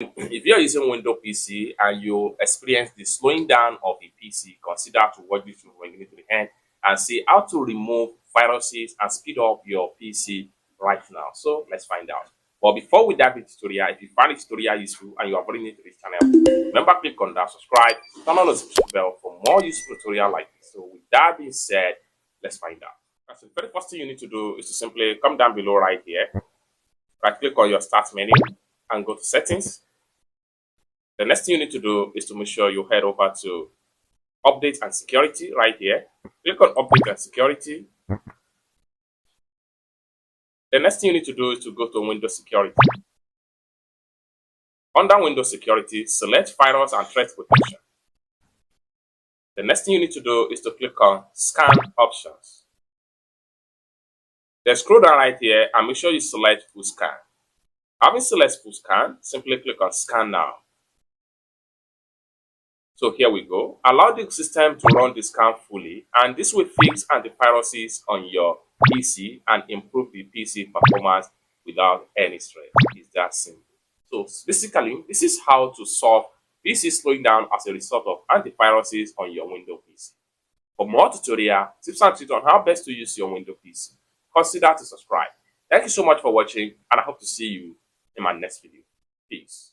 If you're using Windows PC and you experience the slowing down of a PC, consider to watch this video from beginning to the end and see how to remove viruses and speed up your PC right now. So let's find out. But before we dive into the tutorial, if you find the tutorial useful and you are brand new to this channel, remember click on that subscribe, turn on the notification bell for more useful tutorial like this. So with that being said, let's find out. So the very first thing you need to do is to simply come down below right here, right click on your start menu and go to settings. The next thing you need to do is to make sure you head over to update and security right here. Click on update and security. The next thing you need to do is to go to Windows security. Under Windows security, select virus and threat protection. The next thing you need to do is to click on scan options. Then scroll down right here and make sure you select full scan. Having selected full scan, simply click on scan now. So here we go. Allow the system to run the scan fully, and this will fix antiviruses on your PC and improve the PC performance without any stress. It's that simple. So basically, this is how to solve PC slowing down as a result of antiviruses on your Windows PC. For more tutorial, tips and tricks on how best to use your Windows PC, consider to subscribe. Thank you so much for watching, and I hope to see you in my next video. Peace.